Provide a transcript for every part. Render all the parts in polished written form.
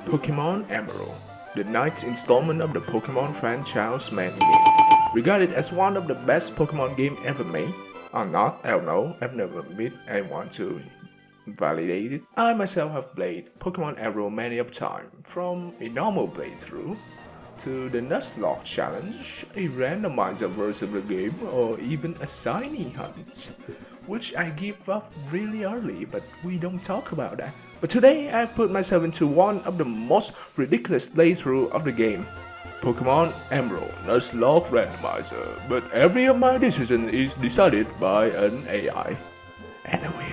Pokemon Emerald, the ninth installment of the Pokemon franchise main game. Regarded as one of the best Pokemon game ever made, or not, I don't know, I've never met anyone to validate it. I myself have played Pokemon Emerald many a time, from a normal playthrough to the Nuzlocke challenge, a randomizer version of the game, or even a shiny hunt, which I give up really early, but we don't talk about that. But today I put myself into one of the most ridiculous playthrough of the game, Pokemon Emerald Nuzlocke Randomizer, but every of my decision is decided by an AI and a wheel.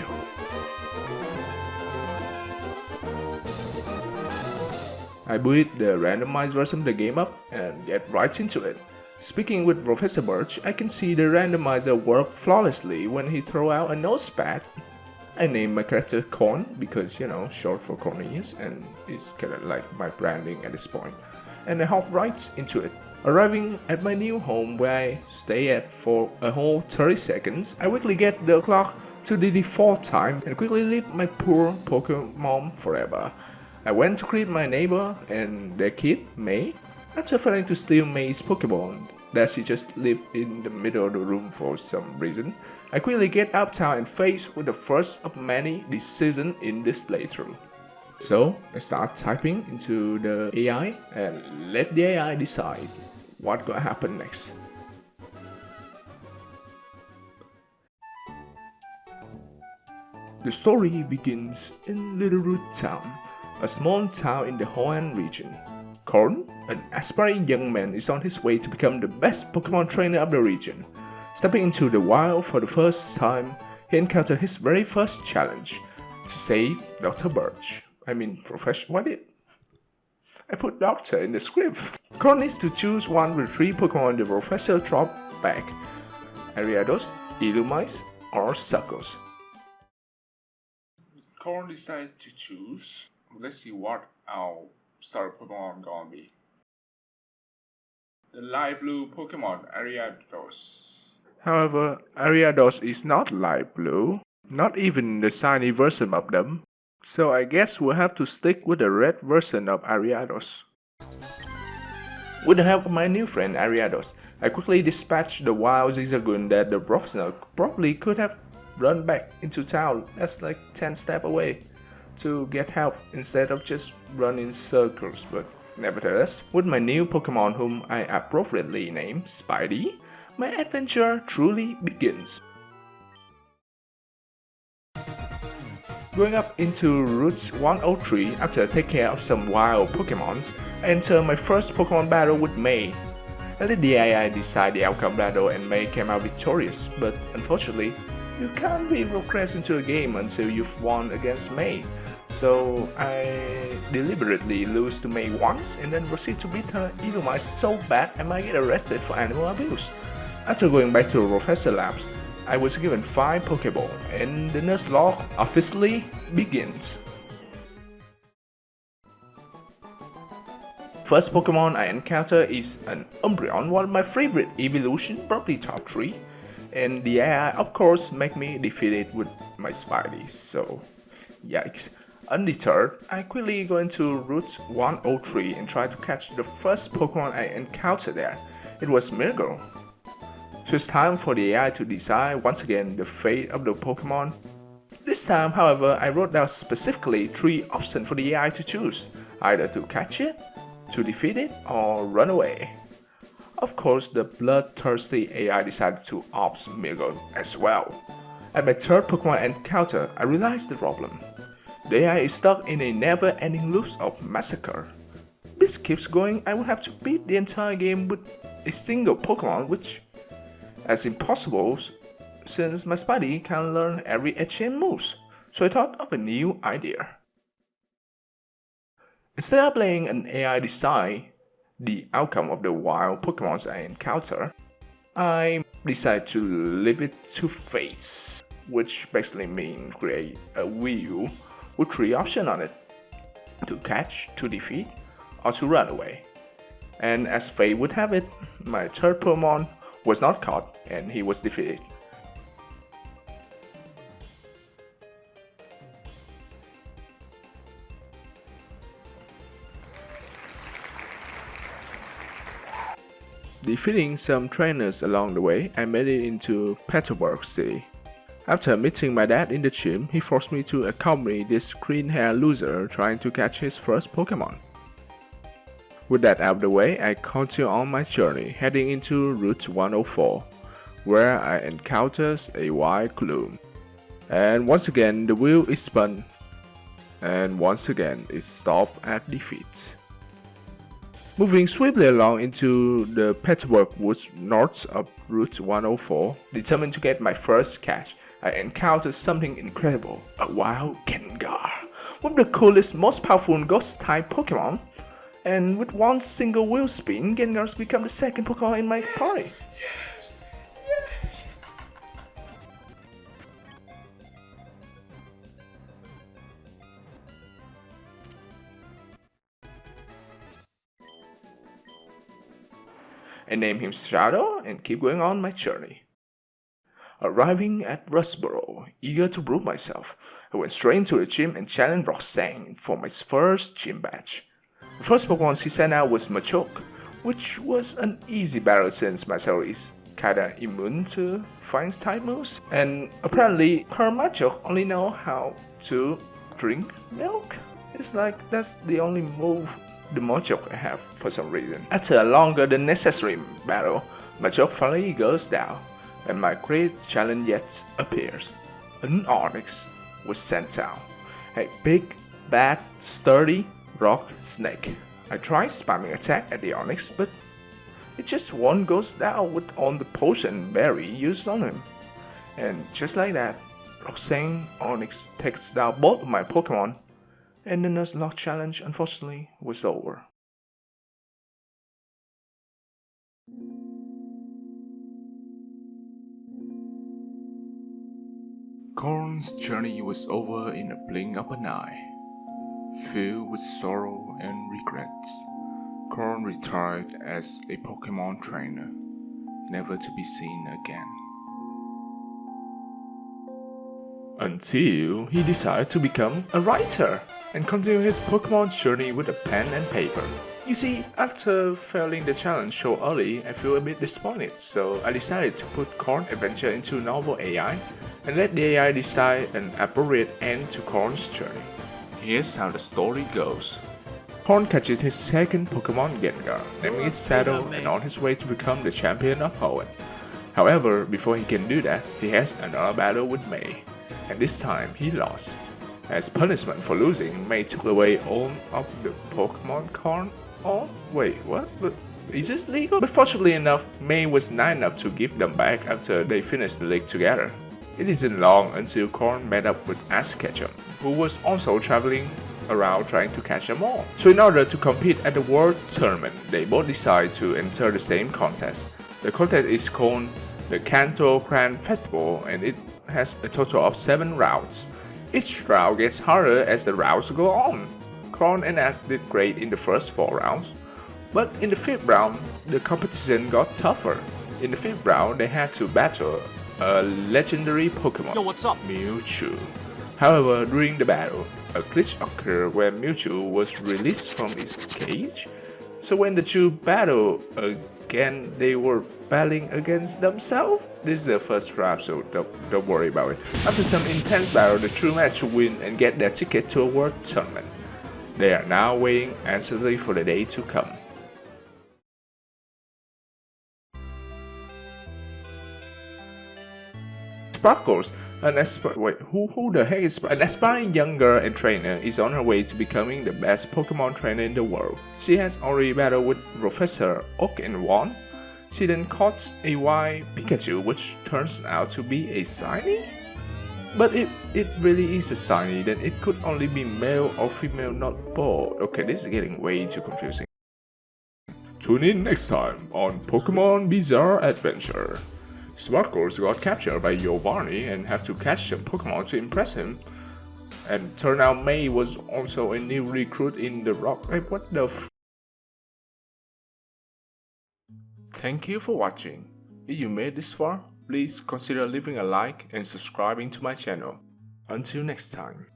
I boot the randomized version of the game up and get right into it. Speaking with Professor Birch, I can see the randomizer work flawlessly when he throw out a notepad. I named my character Corn because, you know, short for Cornelius, and it's kinda like my branding at this point. And I hop right into it. Arriving at my new home where I stay at for a whole 30 seconds, I quickly get the clock to the default time and quickly leave my poor Pokemon forever. I went to greet my neighbor and their kid, May. After failing to steal May's Pokemon that she just lived in the middle of the room for some reason, I quickly get uptown and face with the first of many decisions in this playthrough. So I start typing into the AI and let the AI decide what's gonna happen next. The story begins in Little Root Town, a small town in the Hoenn region. Corn, an aspiring young man, is on his way to become the best Pokemon trainer of the region. Stepping into the wild for the first time, he encountered his very first challenge, to save Dr. Birch. I put Doctor in the script. Corn needs to choose one with 3 Pokemon the Professor dropped back: Ariados, Illumise, or Suckles. Corn decided to choose. Let's see what our starter Pokemon gonna be. The light blue Pokemon Ariados. However, Ariados is not light blue, not even the shiny version of them. So I guess we'll have to stick with the red version of Ariados. With the help of my new friend Ariados, I quickly dispatched the wild Zigzagoon that the professor probably could have run back into town. That's like 10 steps away to get help instead of just running circles. But nevertheless, with my new Pokemon whom I appropriately named Spidey, my adventure truly begins. Going up into Route 103 after I take care of some wild Pokemons, I enter my first Pokemon battle with May. I let the AI decide the outcome battle and May came out victorious, but unfortunately, you can't really progress into a game until you've won against May. So I deliberately lose to May once and then proceed to beat her Illumise so bad I might get arrested for animal abuse. After going back to Professor Labs, I was given 5 Pokeball and the Nuzlocke officially begins. First Pokemon I encounter is an Umbreon, one of my favorite evolution, probably top 3. And the AI of course make me defeat it with my Spidey, so yikes. Undeterred, I quickly go into Route 103 and try to catch the first Pokemon I encountered there. It was Mirgo. So it's time for the AI to decide once again the fate of the Pokemon. This time, however, I wrote down specifically 3 options for the AI to choose, either to catch it, to defeat it, or run away. Of course, the bloodthirsty AI decided to opt Mirgo as well. At my third Pokemon encounter, I realized the problem. The AI is stuck in a never-ending loop of massacre. If this keeps going, I will have to beat the entire game with a single Pokemon, which is impossible since my Spidey can learn every HM moves. So I thought of a new idea. Instead of playing an AI decide the outcome of the wild Pokemons I encounter, I decided to leave it to fate, which basically means create a wheel with 3 options on it: to catch, to defeat, or to run away. And as fate would have it, my third Pokemon was not caught and he was defeated. Defeating some trainers along the way, I made it into Petersburg City. After meeting my dad in the gym, he forced me to accompany this green-haired loser trying to catch his first Pokemon. With that out of the way, I continue on my journey, heading into Route 104, where I encounter a white gloom. And once again, the wheel is spun, and once again, it stopped at defeat. Moving swiftly along into the Petersburg woods north of Route 104, determined to get my first catch, I encountered something incredible, a wild Gengar, one of the coolest, most powerful ghost-type Pokemon, and with one single wheel spin, Gengar's become the second Pokemon in my party. Yes! I named him Shadow and keep going on my journey. Arriving at Rustboro, eager to prove myself, I went straight into the gym and challenged Roxanne for my first gym badge. The first Pokemon she sent out was Machoke, which was an easy battle since my cell is kinda immune to fire type moves, and apparently her Machoke only know how to drink milk. It's like that's the only move the Machoke have for some reason. After a longer than necessary battle, Machoke finally goes down, and my great challenge yet appears. An Onyx was sent out, a big, bad, sturdy rock snake. I tried spamming attack at the Onyx, but it just won't goes down with all the potion berry used on him. And just like that, Roxanne Onyx takes down both of my Pokemon, and the Nuzlocke challenge unfortunately was over. Corn's journey was over in a blink of an eye. Filled with sorrow and regrets, Corn retired as a Pokemon trainer, never to be seen again. Until he decided to become a writer and continue his Pokemon journey with a pen and paper. You see, after failing the challenge so early, I feel a bit disappointed, so I decided to put Corn adventure into novel AI and let the AI decide an appropriate end to Corn's journey. Here's how the story goes. Corn catches his second Pokemon Gengar, naming it Shadow, and on his way to become the champion of Hoenn. However, before he can do that, he has another battle with May, and this time he lost. As punishment for losing, May took away all of the Pokemon Corn owned. Wait, what? But is this legal? But fortunately enough, May was nice enough to give them back after they finished the league together. It isn't long until Corn met up with Ash Ketchum, who was also traveling around trying to catch them all. So in order to compete at the World Tournament, they both decide to enter the same contest. The contest is called the Kanto Grand Festival, and it has a total of 7 rounds. Each round gets harder as the rounds go on. Corn and Ash did great in the first 4 rounds, but in the 5th round, the competition got tougher. In the 5th round, they had to battle a legendary Pokemon, Yo, what's up? Mewtwo. However, during the battle, a glitch occurred where Mewtwo was released from its cage. So when the two battled again, they were battling against themselves. This is the first round, so don't worry about it. After some intense battle, the two managed to win and get their ticket to a World Tournament. They are now waiting anxiously for the day to come. Sparkles, an aspiring young girl and trainer, is on her way to becoming the best Pokemon trainer in the world. She has already battled with Professor Oak and won. She then caught a white Pikachu, which turns out to be a shiny? But if it really is a shiny, then it could only be male or female, not both. Okay, this is getting way too confusing. Tune in next time on Pokemon Bizarre Adventure. Sparkles got captured by Giovanni and have to catch some Pokemon to impress him. And turned out May was also a new recruit in the rock. Like, what the f. Thank you for watching. If you made this far, please consider leaving a like and subscribing to my channel. Until next time.